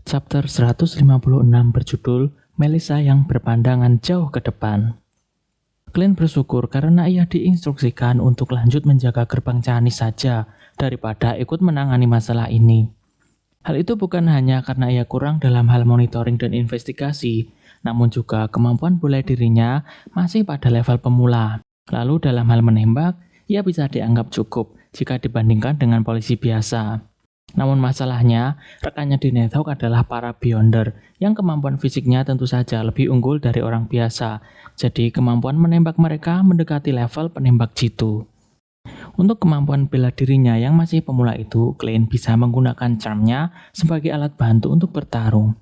Chapter 156 berjudul Melissa yang berpandangan jauh ke depan. Glenn bersyukur karena ia diinstruksikan untuk lanjut menjaga gerbang Canis saja daripada ikut menangani masalah ini. Hal itu bukan hanya karena ia kurang dalam hal monitoring dan investigasi, namun juga kemampuan bela dirinya masih pada level pemula. Lalu dalam hal menembak, ia bisa dianggap cukup jika dibandingkan dengan polisi biasa. Namun masalahnya, rekannya di Nighthawk adalah para Beyonder yang kemampuan fisiknya tentu saja lebih unggul dari orang biasa. Jadi kemampuan menembak mereka mendekati level penembak jitu. Untuk kemampuan bela dirinya yang masih pemula itu, Glenn bisa menggunakan charm-nya sebagai alat bantu untuk bertarung.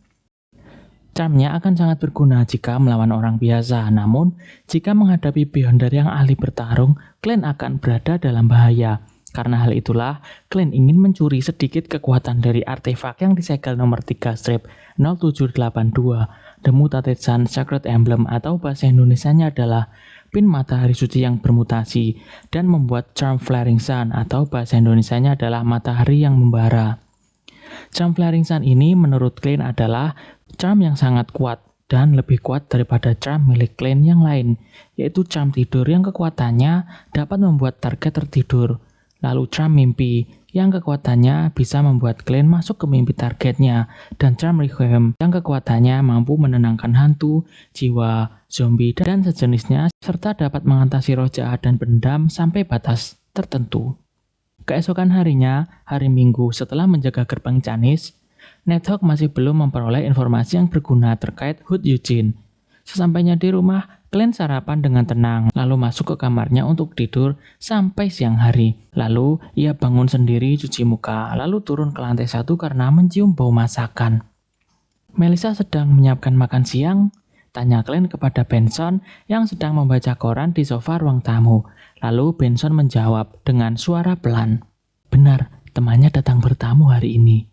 Charm-nya akan sangat berguna jika melawan orang biasa, namun jika menghadapi Beyonder yang ahli bertarung, Glenn akan berada dalam bahaya. Karena hal itulah, Glenn ingin mencuri sedikit kekuatan dari artefak yang disegel nomor 3 strip 0782, The Mutated Sun Sacred Emblem, atau bahasa Indonesianya adalah pin matahari suci yang bermutasi, dan membuat Charm Flaring Sun, atau bahasa Indonesianya adalah matahari yang membara. Charm Flaring Sun ini menurut Glenn adalah charm yang sangat kuat, dan lebih kuat daripada charm milik Glenn yang lain, yaitu charm tidur yang kekuatannya dapat membuat target tertidur. Lalu charm mimpi yang kekuatannya bisa membuat Glenn masuk ke mimpi targetnya, dan charm requiem yang kekuatannya mampu menenangkan hantu, jiwa, zombie, dan sejenisnya, serta dapat mengatasi roh jahat dan pendam sampai batas tertentu. Keesokan harinya, hari Minggu setelah menjaga gerbang Canis, Nighthawk masih belum memperoleh informasi yang berguna terkait Hood Eugene. Sesampainya di rumah, Glenn sarapan dengan tenang, lalu masuk ke kamarnya untuk tidur sampai siang hari. Lalu, ia bangun sendiri cuci muka, lalu turun ke lantai 1 karena mencium bau masakan. Melissa sedang menyiapkan makan siang? Tanya Glenn kepada Benson yang sedang membaca koran di sofa ruang tamu. Lalu Benson menjawab dengan suara pelan. Benar, temannya datang bertamu hari ini.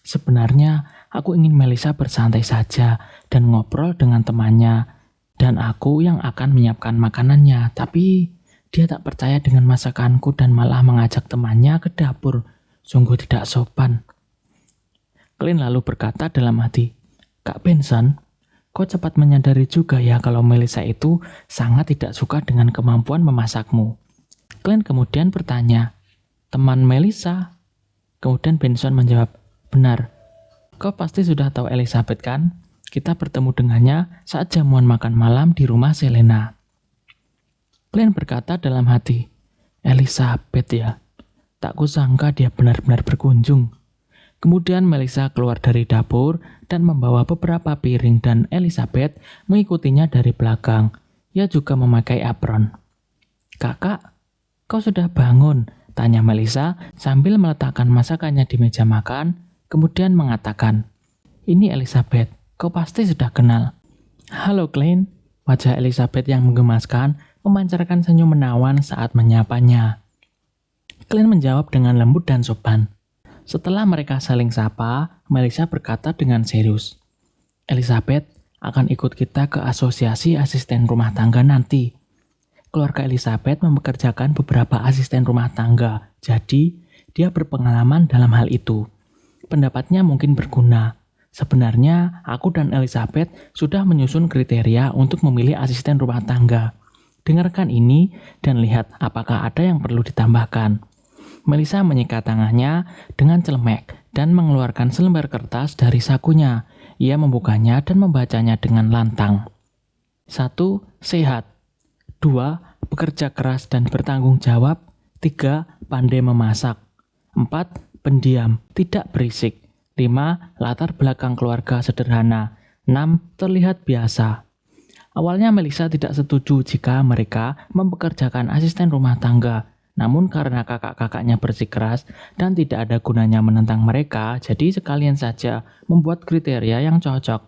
Sebenarnya, aku ingin Melissa bersantai saja dan ngobrol dengan temannya. Dan aku yang akan menyiapkan makanannya, tapi dia tak percaya dengan masakanku dan malah mengajak temannya ke dapur. Sungguh tidak sopan. Glenn lalu berkata dalam hati, Kak Benson, kau cepat menyadari juga ya kalau Melissa itu sangat tidak suka dengan kemampuan memasakmu. Glenn kemudian bertanya, teman Melissa? Kemudian Benson menjawab, benar, kau pasti sudah tahu Elizabeth kan? Kita bertemu dengannya saat jamuan makan malam di rumah Selena. Glenn berkata dalam hati, Elizabeth ya, tak kusangka dia benar-benar berkunjung. Kemudian Melissa keluar dari dapur dan membawa beberapa piring dan Elizabeth mengikutinya dari belakang. Ia juga memakai apron. Kakak, kau sudah bangun? Tanya Melissa sambil meletakkan masakannya di meja makan, kemudian mengatakan, ini Elizabeth. Kau pasti sudah kenal. Halo Glenn, wajah Elizabeth yang menggemaskan memancarkan senyum menawan saat menyapanya. Glenn menjawab dengan lembut dan sopan. Setelah mereka saling sapa, Melissa berkata dengan serius, Elizabeth akan ikut kita ke asosiasi asisten rumah tangga nanti. Keluarga Elizabeth mempekerjakan beberapa asisten rumah tangga, jadi dia berpengalaman dalam hal itu. Pendapatnya mungkin berguna. Sebenarnya, aku dan Elizabeth sudah menyusun kriteria untuk memilih asisten rumah tangga. Dengarkan ini dan lihat apakah ada yang perlu ditambahkan. Melissa menyikat tangannya dengan celemek dan mengeluarkan selembar kertas dari sakunya. Ia membukanya dan membacanya dengan lantang. 1. Sehat. 2. Bekerja keras dan bertanggung jawab. 3. Pandai memasak. 4. Pendiam, tidak berisik. 5. Latar belakang keluarga sederhana. 6. Terlihat biasa. Awalnya Melissa tidak setuju jika mereka mempekerjakan asisten rumah tangga. Namun karena kakak-kakaknya bersikeras dan tidak ada gunanya menentang mereka, jadi sekalian saja membuat kriteria yang cocok.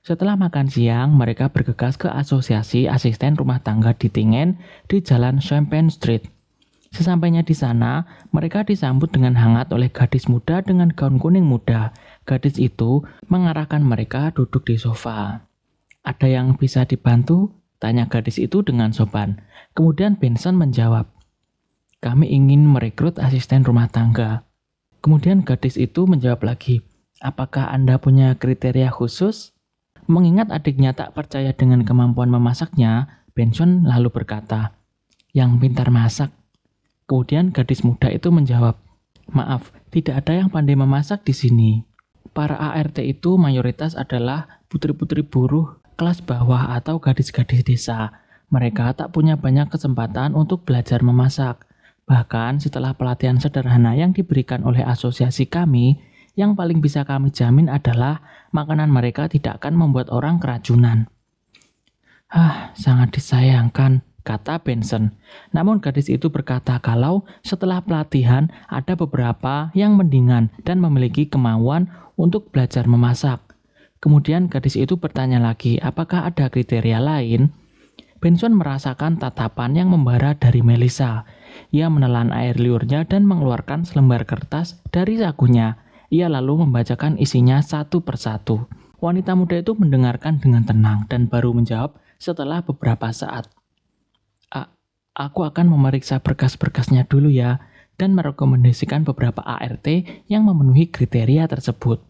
Setelah makan siang, mereka bergegas ke asosiasi asisten rumah tangga di Tingen di jalan Champagne Street. Sesampainya di sana, mereka disambut dengan hangat oleh gadis muda dengan gaun kuning muda. Gadis itu mengarahkan mereka duduk di sofa. Ada yang bisa dibantu? Tanya gadis itu dengan sopan. Kemudian Benson menjawab, kami ingin merekrut asisten rumah tangga. Kemudian gadis itu menjawab lagi, Apakah Anda punya kriteria khusus? Mengingat adiknya tak percaya dengan kemampuan memasaknya, Benson lalu berkata, "Yang pintar masak." Kemudian gadis muda itu menjawab, "Maaf, tidak ada yang pandai memasak di sini. Para ART itu mayoritas adalah putri-putri buruh kelas bawah atau gadis-gadis desa. Mereka tak punya banyak kesempatan untuk belajar memasak. Bahkan setelah pelatihan sederhana yang diberikan oleh asosiasi kami, yang paling bisa kami jamin adalah makanan mereka tidak akan membuat orang keracunan." Sangat disayangkan, kata Benson. Namun gadis itu berkata kalau setelah pelatihan ada beberapa yang mendingan dan memiliki kemauan untuk belajar memasak. Kemudian gadis itu bertanya lagi, apakah ada kriteria lain? Benson merasakan tatapan yang membara dari Melissa. Ia menelan air liurnya dan mengeluarkan selembar kertas dari sakunya. Ia lalu membacakan isinya satu persatu. Wanita muda itu mendengarkan dengan tenang dan baru menjawab setelah beberapa saat. Aku akan memeriksa berkas-berkasnya dulu ya, dan merekomendasikan beberapa ART yang memenuhi kriteria tersebut.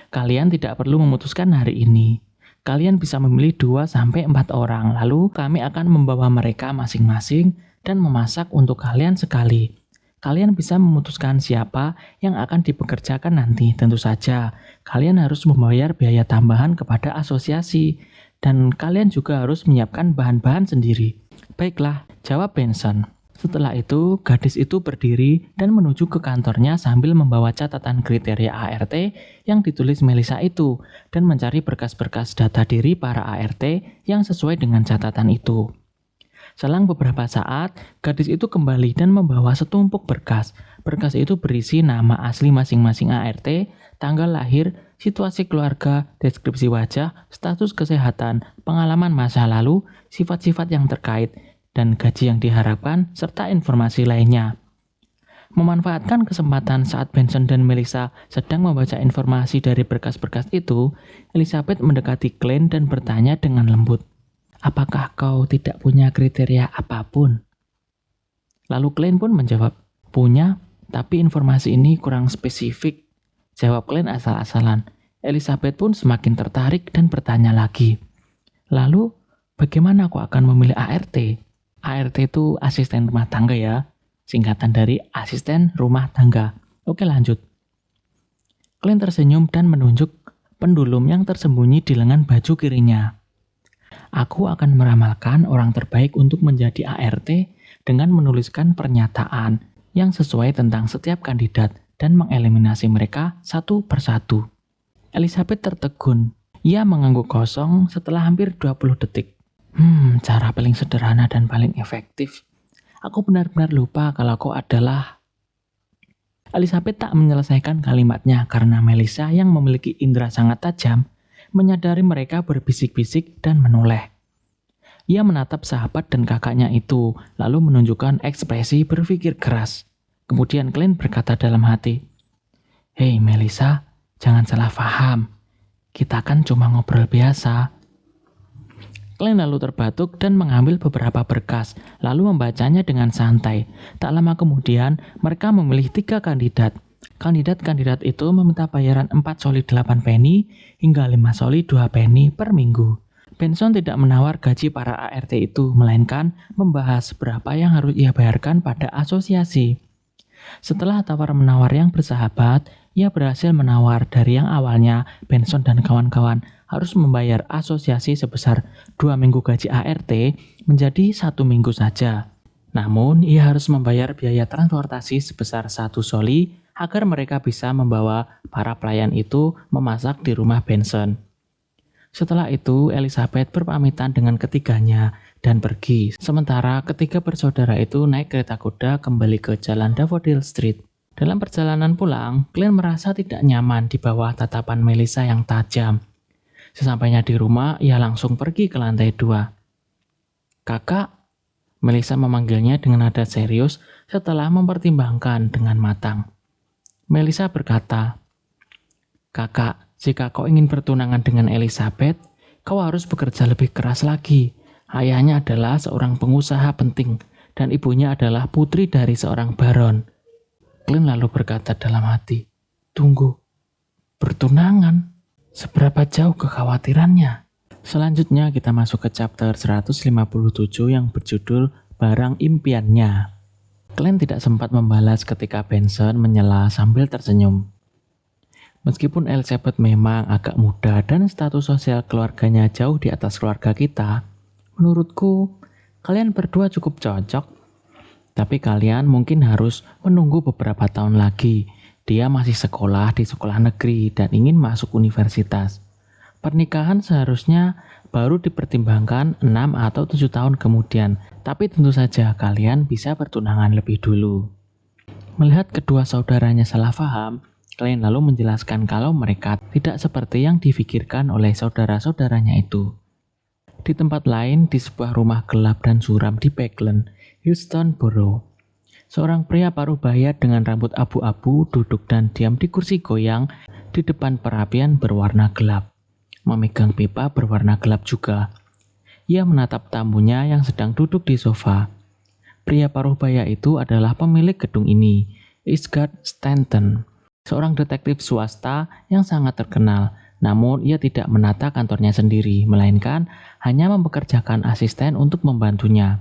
Kalian tidak perlu memutuskan hari ini. Kalian bisa memilih 2-4 orang, lalu kami akan membawa mereka masing-masing dan memasak untuk kalian sekali. Kalian bisa memutuskan siapa yang akan dipekerjakan nanti. Tentu saja, kalian harus membayar biaya tambahan kepada asosiasi, dan kalian juga harus menyiapkan bahan-bahan sendiri. Baiklah, jawab Benson. Setelah itu, gadis itu berdiri dan menuju ke kantornya sambil membawa catatan kriteria ART yang ditulis Melissa itu dan mencari berkas-berkas data diri para ART yang sesuai dengan catatan itu. Selang beberapa saat, gadis itu kembali dan membawa setumpuk berkas. Berkas itu berisi nama asli masing-masing ART, tanggal lahir, situasi keluarga, deskripsi wajah, status kesehatan, pengalaman masa lalu, sifat-sifat yang terkait, dan gaji yang diharapkan, serta informasi lainnya. Memanfaatkan kesempatan saat Benson dan Melissa sedang membaca informasi dari berkas-berkas itu, Elizabeth mendekati Glenn dan bertanya dengan lembut, "Apakah kau tidak punya kriteria apapun?" Lalu Glenn pun menjawab, "Punya, tapi informasi ini kurang spesifik." Jawab Glenn asal-asalan. Elizabeth pun semakin tertarik dan bertanya lagi, "Lalu, bagaimana aku akan memilih ART?" ART itu asisten rumah tangga ya, singkatan dari asisten rumah tangga. Oke, lanjut. Glenn tersenyum dan menunjuk pendulum yang tersembunyi di lengan baju kirinya. "Aku akan meramalkan orang terbaik untuk menjadi ART dengan menuliskan pernyataan yang sesuai tentang setiap kandidat dan mengeliminasi mereka satu persatu." Elizabeth tertegun. Ia mengangguk kosong setelah hampir 20 detik. Cara paling sederhana dan paling efektif. Aku benar-benar lupa kalau kau adalah... Elizabeth tak menyelesaikan kalimatnya karena Melissa yang memiliki indera sangat tajam menyadari mereka berbisik-bisik dan menoleh. Ia menatap sahabat dan kakaknya itu, lalu menunjukkan ekspresi berpikir keras. Kemudian Glenn berkata dalam hati, "Hei Melissa, jangan salah paham. Kita kan cuma ngobrol biasa." Glenn lalu terbatuk dan mengambil beberapa berkas, lalu membacanya dengan santai. Tak lama kemudian, mereka memilih 3 kandidat. Kandidat-kandidat itu meminta bayaran 4 soli 8 penny hingga 5 soli 2 penny per minggu. Benson tidak menawar gaji para ART itu, melainkan membahas berapa yang harus ia bayarkan pada asosiasi. Setelah tawar-menawar yang bersahabat, ia berhasil menawar dari yang awalnya Benson dan kawan-kawan harus membayar asosiasi sebesar 2 minggu gaji ART menjadi 1 minggu saja. Namun, ia harus membayar biaya transportasi sebesar 1 soli agar mereka bisa membawa para pelayan itu memasak di rumah Benson. Setelah itu, Elizabeth berpamitan dengan ketiganya dan pergi. Sementara ketiga bersaudara itu naik kereta kuda kembali ke jalan Daffodil Street. Dalam perjalanan pulang, Glenn merasa tidak nyaman di bawah tatapan Melissa yang tajam. Sesampainya di rumah, ia langsung pergi ke lantai 2. "Kakak," Melissa memanggilnya dengan nada serius setelah mempertimbangkan dengan matang. Melissa berkata, "Kakak, jika kau ingin bertunangan dengan Elizabeth, kau harus bekerja lebih keras lagi. Ayahnya adalah seorang pengusaha penting, dan ibunya adalah putri dari seorang baron." Glenn lalu berkata dalam hati, "Tunggu, Bertunangan? Seberapa jauh kekhawatirannya? Selanjutnya kita masuk ke chapter 157 yang berjudul Barang Impiannya. Glenn tidak sempat membalas ketika Benson menyela sambil tersenyum. Meskipun Elizabeth memang agak muda dan status sosial keluarganya jauh di atas keluarga kita, menurutku kalian berdua cukup cocok. Tapi kalian mungkin harus menunggu beberapa tahun lagi. Dia masih sekolah di sekolah negeri dan ingin masuk universitas. Pernikahan seharusnya baru dipertimbangkan 6 atau 7 tahun kemudian, tapi tentu saja kalian bisa bertunangan lebih dulu. Melihat kedua saudaranya salah paham, Glenn lalu menjelaskan kalau mereka tidak seperti yang difikirkan oleh saudara-saudaranya itu. Di tempat lain, di sebuah rumah gelap dan suram di Backland, Houston Borough, seorang pria paruh baya dengan rambut abu-abu duduk dan diam di kursi goyang di depan perapian berwarna gelap. Memegang pipa berwarna gelap juga. Ia menatap tamunya yang sedang duduk di sofa. Pria paruh baya itu adalah pemilik gedung ini, Isgard Stanton, seorang detektif swasta yang sangat terkenal. Namun ia tidak menata kantornya sendiri, melainkan hanya mempekerjakan asisten untuk membantunya.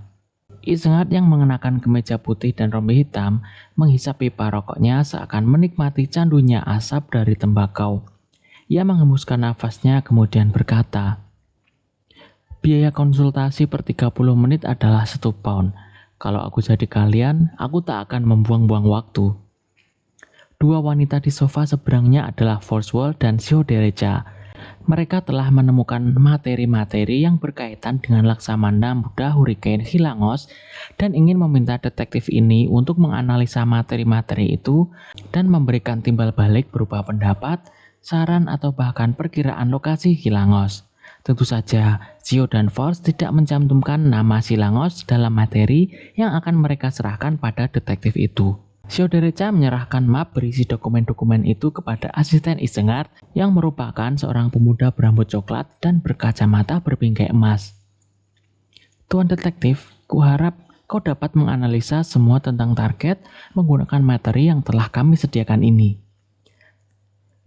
Isgard yang mengenakan kemeja putih dan rompi hitam menghisap pipa rokoknya seakan menikmati candunya asap dari tembakau. Ia menghembuskan nafasnya kemudian berkata, "Biaya konsultasi per 30 menit adalah 1 pound. Kalau aku jadi kalian, aku tak akan membuang-buang waktu." Dua wanita di sofa seberangnya adalah Forswell dan Siodereja. Mereka telah menemukan materi-materi yang berkaitan dengan Laksamana Muda Hurricane Hilangos dan ingin meminta detektif ini untuk menganalisa materi-materi itu dan memberikan timbal balik berupa pendapat, saran atau bahkan perkiraan lokasi Hilangos. Tentu saja, Sio dan Force tidak mencantumkan nama Hilangos dalam materi yang akan mereka serahkan pada detektif itu. Siodereja menyerahkan map berisi dokumen-dokumen itu kepada asisten Isengard yang merupakan seorang pemuda berambut coklat dan berkacamata berbingkai emas. "Tuan detektif, kuharap kau dapat menganalisa semua tentang target menggunakan materi yang telah kami sediakan ini."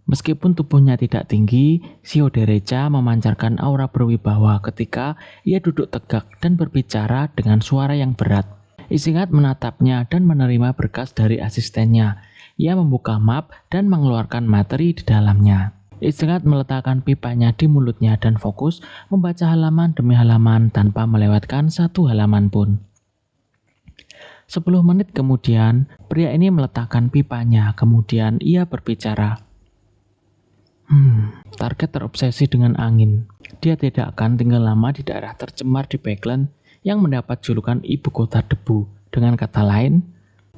Meskipun tubuhnya tidak tinggi, Siodereja memancarkan aura berwibawa ketika ia duduk tegak dan berbicara dengan suara yang berat. Isengard menatapnya dan menerima berkas dari asistennya. Ia membuka map dan mengeluarkan materi di dalamnya. Isengard meletakkan pipanya di mulutnya dan fokus membaca halaman demi halaman tanpa melewatkan satu halaman pun. 10 menit kemudian, pria ini meletakkan pipanya, kemudian ia berbicara. Target terobsesi dengan angin. Dia tidak akan tinggal lama di daerah tercemar di Backland yang mendapat julukan ibu kota debu. Dengan kata lain,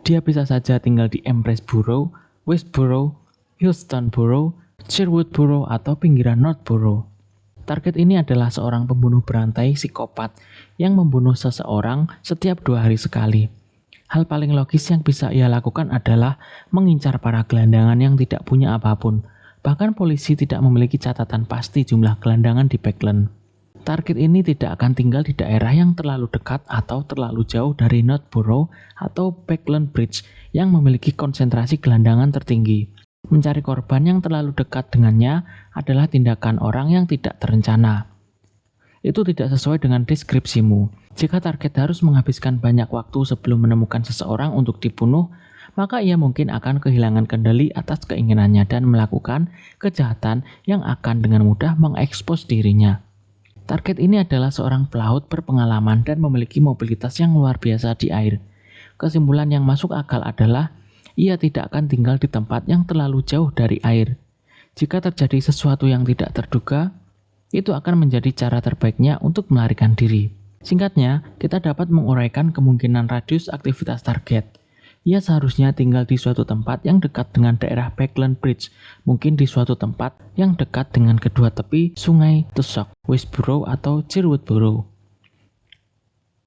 dia bisa saja tinggal di Empress Borough, West Borough, Houston Borough, Sherwood Borough, atau pinggiran North Borough. Target ini adalah seorang pembunuh berantai psikopat yang membunuh seseorang setiap 2 hari sekali. Hal paling logis yang bisa ia lakukan adalah mengincar para gelandangan yang tidak punya apapun. Bahkan polisi tidak memiliki catatan pasti jumlah gelandangan di Backland. Target ini tidak akan tinggal di daerah yang terlalu dekat atau terlalu jauh dari North Borough atau Backland Bridge yang memiliki konsentrasi gelandangan tertinggi. Mencari korban yang terlalu dekat dengannya adalah tindakan orang yang tidak terencana. Itu tidak sesuai dengan deskripsimu. Jika target harus menghabiskan banyak waktu sebelum menemukan seseorang untuk dibunuh, maka ia mungkin akan kehilangan kendali atas keinginannya dan melakukan kejahatan yang akan dengan mudah mengekspos dirinya. Target ini adalah seorang pelaut berpengalaman dan memiliki mobilitas yang luar biasa di air. Kesimpulan yang masuk akal adalah ia tidak akan tinggal di tempat yang terlalu jauh dari air. Jika terjadi sesuatu yang tidak terduga, itu akan menjadi cara terbaiknya untuk melarikan diri. Singkatnya, kita dapat menguraikan kemungkinan radius aktivitas target. Ia seharusnya tinggal di suatu tempat yang dekat dengan daerah Backland Bridge, mungkin di suatu tempat yang dekat dengan kedua tepi sungai Tusok, West Borough atau Sherwood Borough.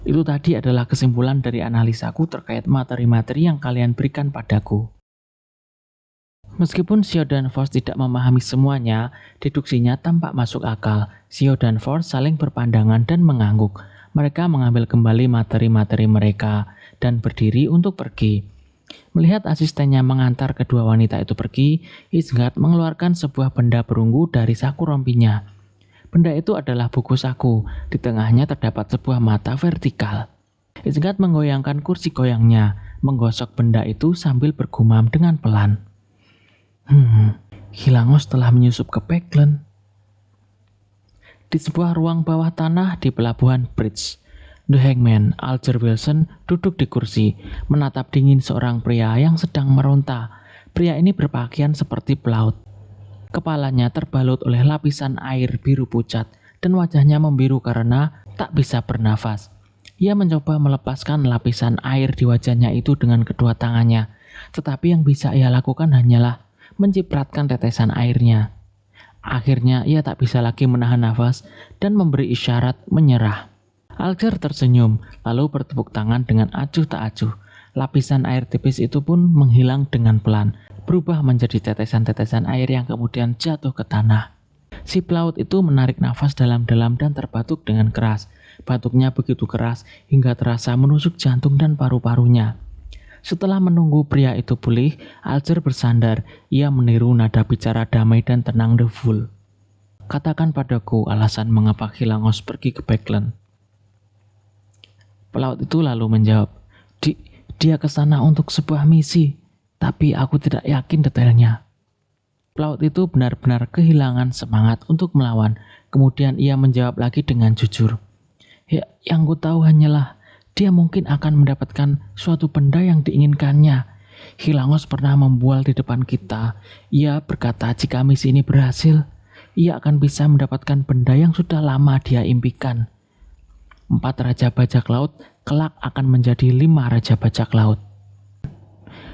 Itu tadi adalah kesimpulan dari analisaku terkait materi-materi yang kalian berikan padaku. Meskipun Sio dan Force tidak memahami semuanya, deduksinya tampak masuk akal. Sio dan Force saling berpandangan dan mengangguk. Mereka mengambil kembali materi-materi mereka dan berdiri untuk pergi. Melihat asistennya mengantar kedua wanita itu pergi, Isengard mengeluarkan sebuah benda perunggu dari saku rompinya. Benda itu adalah buku saku, di tengahnya terdapat sebuah mata vertikal. Isengard menggoyangkan kursi goyangnya, menggosok benda itu sambil bergumam dengan pelan. Hilangos telah menyusup ke Peklen. Di sebuah ruang bawah tanah di pelabuhan Bridge, The Hangman, Alger Wilson, duduk di kursi, menatap dingin seorang pria yang sedang meronta. Pria ini berpakaian seperti pelaut. Kepalanya terbalut oleh lapisan air biru pucat, dan wajahnya membiru karena tak bisa bernafas. Ia mencoba melepaskan lapisan air di wajahnya itu dengan kedua tangannya, tetapi yang bisa ia lakukan hanyalah mencipratkan tetesan airnya. Akhirnya ia tak bisa lagi menahan nafas dan memberi isyarat menyerah. Alger tersenyum, lalu bertepuk tangan dengan acuh tak acuh. Lapisan air tipis itu pun menghilang dengan pelan, berubah menjadi tetesan-tetesan air yang kemudian jatuh ke tanah. Si pelaut itu menarik nafas dalam-dalam dan terbatuk dengan keras. Batuknya begitu keras hingga terasa menusuk jantung dan paru-parunya. Setelah menunggu pria itu pulih, Alger bersandar. Ia meniru nada bicara damai dan tenang The Fool. Katakan padaku alasan mengapa Hilangos pergi ke Peklen. Pelaut itu lalu menjawab, dia ke sana untuk sebuah misi, tapi aku tidak yakin detailnya. Pelaut itu benar-benar kehilangan semangat untuk melawan. Kemudian ia menjawab lagi dengan jujur. Ya, yang ku tahu hanyalah dia mungkin akan mendapatkan suatu benda yang diinginkannya. Hilangos pernah membual di depan kita. Ia berkata jika misi ini berhasil, ia akan bisa mendapatkan benda yang sudah lama dia impikan. 4 raja bajak laut kelak akan menjadi 5 raja bajak laut.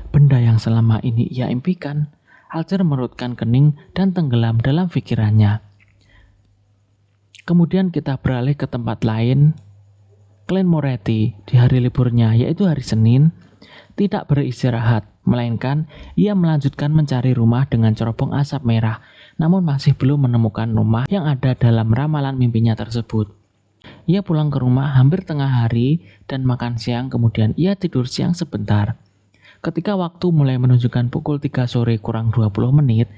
Benda yang selama ini ia impikan. Alger merutkan kening dan tenggelam dalam pikirannya. Kemudian kita beralih ke tempat lain. Clan Moretti di hari liburnya, yaitu hari Senin, tidak beristirahat, melainkan ia melanjutkan mencari rumah dengan cerobong asap merah, namun masih belum menemukan rumah yang ada dalam ramalan mimpinya tersebut. Ia pulang ke rumah hampir tengah hari dan makan siang, kemudian ia tidur siang sebentar. Ketika waktu mulai menunjukkan pukul 3 sore kurang 20 menit,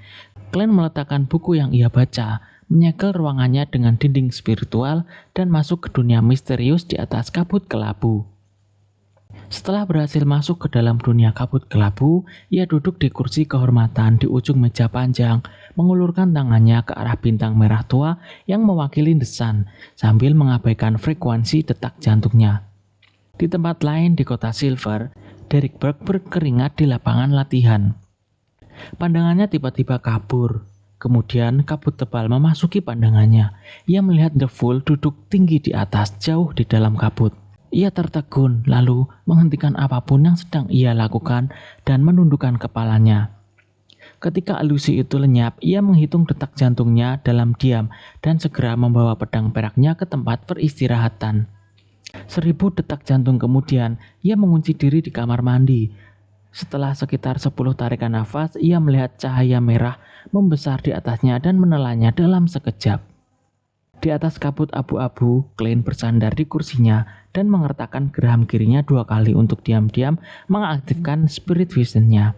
Clan meletakkan buku yang ia baca, menyegel ruangannya dengan dinding spiritual dan masuk ke dunia misterius di atas kabut kelabu. Setelah berhasil masuk ke dalam dunia kabut kelabu, ia duduk di kursi kehormatan di ujung meja panjang, mengulurkan tangannya ke arah bintang merah tua yang mewakili The Sun, sambil mengabaikan frekuensi detak jantungnya. Di tempat lain di kota Silver, Derek Burke berkeringat di lapangan latihan. Pandangannya tiba-tiba kabur. Kemudian kabut tebal memasuki pandangannya. Ia melihat The Fool duduk tinggi di atas, jauh di dalam kabut. Ia tertegun, lalu menghentikan apapun yang sedang ia lakukan dan menundukkan kepalanya. Ketika ilusi itu lenyap, ia menghitung detak jantungnya dalam diam dan segera membawa pedang peraknya ke tempat peristirahatan. 1000 detak jantung kemudian, ia mengunci diri di kamar mandi. Setelah sekitar 10 tarikan nafas, ia melihat cahaya merah membesar di atasnya dan menelannya dalam sekejap. Di atas kabut abu-abu, Clan bersandar di kursinya dan mengertakkan geraham kirinya 2 kali untuk diam-diam mengaktifkan spirit vision-nya.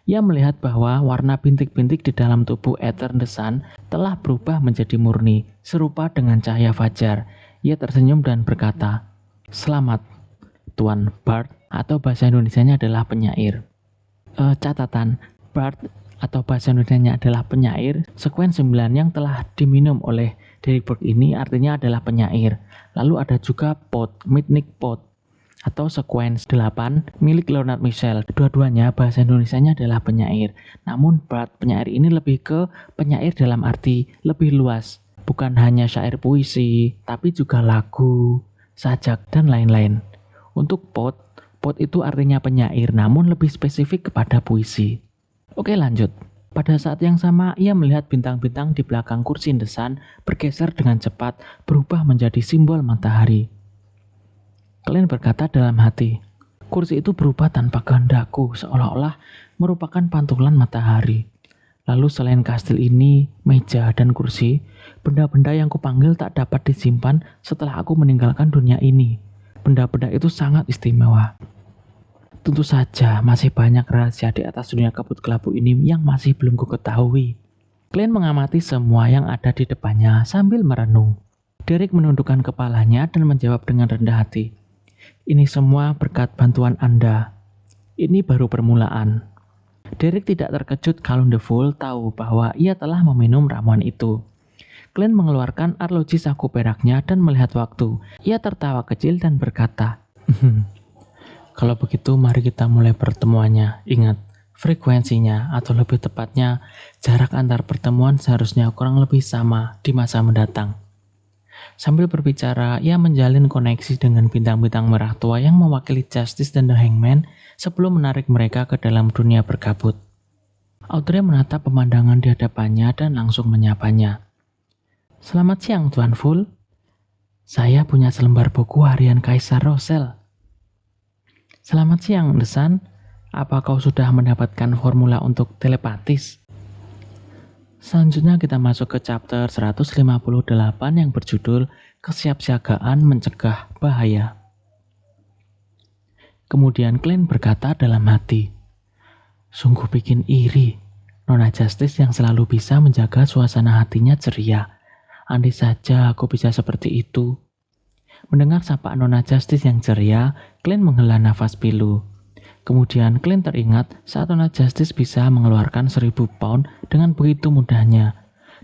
Ia melihat bahwa warna bintik-bintik di dalam tubuh Ether The Sun telah berubah menjadi murni, serupa dengan cahaya fajar. Ia tersenyum dan berkata, "Selamat, Tuan Bard," atau bahasa Indonesianya adalah penyair. Catatan, Bard atau bahasa Indonesianya adalah penyair. Sekuen 9 yang telah diminum oleh Derek Burke ini artinya adalah penyair. Lalu ada juga Pot, Midnight Pot, atau Sequence 8 milik Leonard Michel. Dua-duanya bahasa Indonesianya adalah penyair. Namun Bard penyair ini lebih ke penyair dalam arti lebih luas. Bukan hanya syair puisi, tapi juga lagu, sajak, dan lain-lain. Untuk Pot itu artinya penyair, namun lebih spesifik kepada puisi. Oke, lanjut. Pada saat yang sama, ia melihat bintang-bintang di belakang kursi The Sun bergeser dengan cepat, berubah menjadi simbol matahari. Clan berkata dalam hati, kursi itu berubah tanpa kehendakku, seolah-olah merupakan pantulan matahari. Lalu selain kastil ini, meja, dan kursi, benda-benda yang kupanggil tak dapat disimpan setelah aku meninggalkan dunia ini. Benda-benda itu sangat istimewa. Tentu saja masih banyak rahasia di atas dunia kabut kelabu ini yang masih belum ku ketahui. Glenn mengamati semua yang ada di depannya sambil merenung. Derek menundukkan kepalanya dan menjawab dengan rendah hati. Ini semua berkat bantuan Anda. Ini baru permulaan. Derek tidak terkejut kalau The Fool tahu bahwa ia telah meminum ramuan itu. Glenn mengeluarkan arloji saku peraknya dan melihat waktu. Ia tertawa kecil dan berkata, kalau begitu mari kita mulai pertemuannya. Ingat, frekuensinya atau lebih tepatnya jarak antar pertemuan seharusnya kurang lebih sama di masa mendatang. Sambil berbicara, ia menjalin koneksi dengan bintang-bintang merah tua yang mewakili Justice dan The Hangman sebelum menarik mereka ke dalam dunia berkabut. Audrey menatap pemandangan di hadapannya dan langsung menyapanya. Selamat siang, Tuan Fool. Saya punya selembar buku harian Kaisar Rosel. Selamat siang, The Sun. Apa kau sudah mendapatkan formula untuk telepatis? Selanjutnya kita masuk ke chapter 158 yang berjudul Kesiapsiagaan Mencegah Bahaya. Kemudian Glenn berkata dalam hati, sungguh bikin iri, Nona Justice yang selalu bisa menjaga suasana hatinya ceria. Andai saja aku bisa seperti itu. Mendengar sapaan Nona Justice yang ceria, Glenn menghela nafas pilu. Kemudian Glenn teringat saat Nona Justice bisa mengeluarkan 1000 pound dengan begitu mudahnya.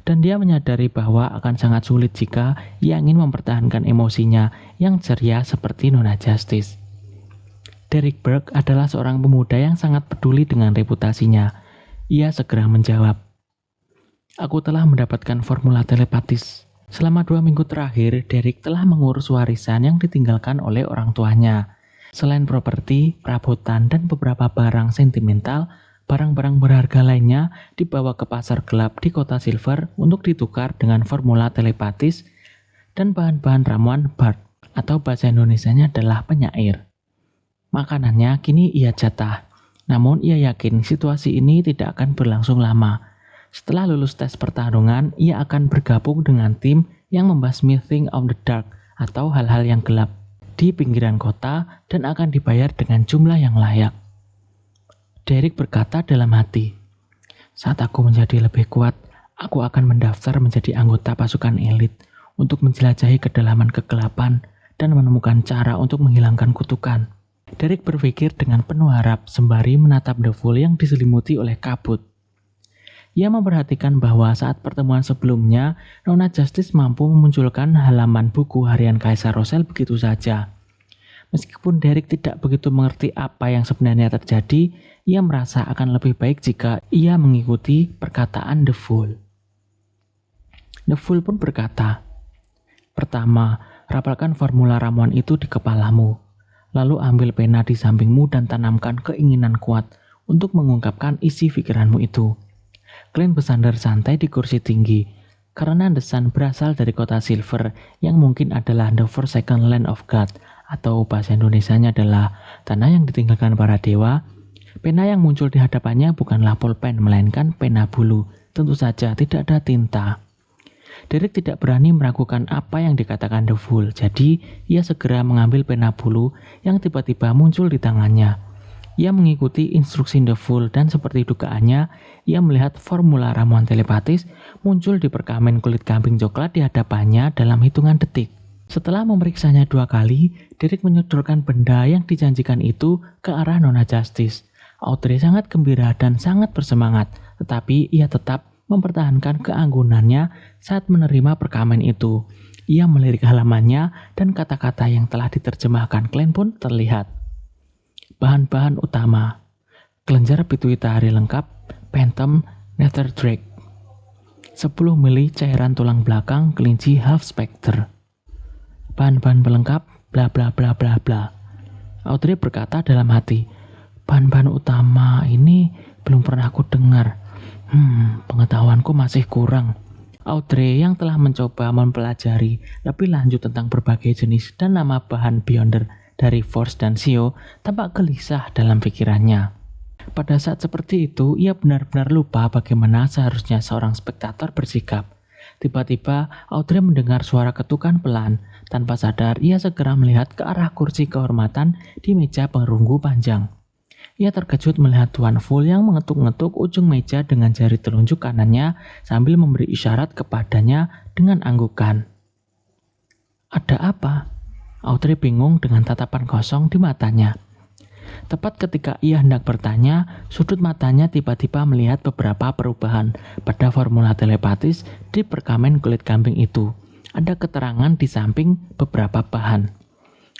Dan dia menyadari bahwa akan sangat sulit jika ia ingin mempertahankan emosinya yang ceria seperti Nona Justice. Derek Burke adalah seorang pemuda yang sangat peduli dengan reputasinya. Ia segera menjawab, aku telah mendapatkan formula telepatis. Selama 2 minggu terakhir, Derek telah mengurus warisan yang ditinggalkan oleh orang tuanya. Selain properti, perabotan, dan beberapa barang sentimental, barang-barang berharga lainnya dibawa ke pasar gelap di kota Silver untuk ditukar dengan formula telepatis dan bahan-bahan ramuan Bard, atau bahasa Indonesianya adalah penyair. Makanannya kini ia jatah, namun ia yakin situasi ini tidak akan berlangsung lama. Setelah lulus tes pertarungan, ia akan bergabung dengan tim yang membasmi Thing of the Dark atau hal-hal yang gelap di pinggiran kota dan akan dibayar dengan jumlah yang layak. Derek berkata dalam hati, saat aku menjadi lebih kuat, aku akan mendaftar menjadi anggota pasukan elit untuk menjelajahi kedalaman kegelapan dan menemukan cara untuk menghilangkan kutukan. Derek berpikir dengan penuh harap sembari menatap The Fool yang diselimuti oleh kabut. Ia memperhatikan bahwa saat pertemuan sebelumnya, Nona Justice mampu memunculkan halaman buku harian Kaisar Rosel begitu saja. Meskipun Derek tidak begitu mengerti apa yang sebenarnya terjadi, ia merasa akan lebih baik jika ia mengikuti perkataan The Fool. The Fool pun berkata, pertama, rapalkan formula ramuan itu di kepalamu. Lalu ambil pena di sampingmu dan tanamkan keinginan kuat untuk mengungkapkan isi pikiranmu itu. Glenn bersandar santai di kursi tinggi, karena The Sun berasal dari kota Silver yang mungkin adalah the Forsaken Land of God, atau bahasa Indonesianya adalah tanah yang ditinggalkan para dewa. Pena yang muncul di hadapannya bukanlah pulpen, melainkan pena bulu. Tentu saja tidak ada tinta. Derek tidak berani meragukan apa yang dikatakan The Fool, jadi ia segera mengambil pena bulu yang tiba-tiba muncul di tangannya. Ia mengikuti instruksi The Fool dan seperti dugaannya, ia melihat formula ramuan telepatis muncul di perkamen kulit kambing coklat di hadapannya dalam hitungan detik. Setelah memeriksanya 2 kali, Derek menyodorkan benda yang dijanjikan itu ke arah Nona Justice. Audrey sangat gembira dan sangat bersemangat, tetapi ia tetap mempertahankan keanggunannya saat menerima perkamen itu. Ia melirik halamannya dan kata-kata yang telah diterjemahkan Glenn pun terlihat. Bahan-bahan utama: kelenjar pituitari lengkap, Phantom Nether Drake, 10 mili cairan tulang belakang kelinci Half Spectre. Bahan-bahan pelengkap bla bla bla bla bla. Audrey berkata dalam hati, bahan-bahan utama ini belum pernah aku dengar. Pengetahuanku masih kurang. Audrey yang telah mencoba mempelajari lebih lanjut tentang berbagai jenis dan nama bahan Beyonder dari Force dan Sio tampak gelisah dalam pikirannya. Pada saat seperti itu, ia benar-benar lupa bagaimana seharusnya seorang spektator bersikap. Tiba-tiba, Audrey mendengar suara ketukan pelan. Tanpa sadar, ia segera melihat ke arah kursi kehormatan di meja pengerunggu panjang. Ia terkejut melihat Tuan Fool yang mengetuk-ngetuk ujung meja dengan jari telunjuk kanannya sambil memberi isyarat kepadanya dengan anggukan. Ada apa? Audrey bingung dengan tatapan kosong di matanya. Tepat ketika ia hendak bertanya, sudut matanya tiba-tiba melihat beberapa perubahan pada formula telepatis di perkamen kulit kambing itu. Ada keterangan di samping beberapa bahan.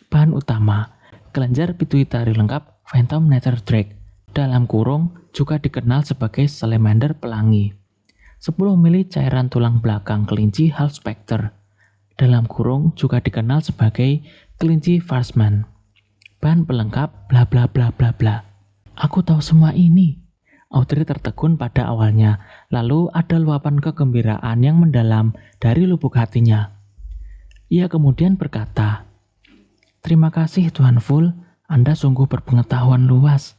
Bahan utama, kelenjar pituitari lengkap Phantom Nether Drake, dalam kurung juga dikenal sebagai Salamander Pelangi. 10 mili cairan tulang belakang kelinci Hal Specter, dalam kurung juga dikenal sebagai kelinci Farsman. Bahan pelengkap bla bla bla bla bla. Aku tahu semua ini. Audrey tertegun pada awalnya, lalu ada luapan kegembiraan yang mendalam dari lubuk hatinya. Ia kemudian berkata, "Terima kasih Tuan Fool, Anda sungguh berpengetahuan luas."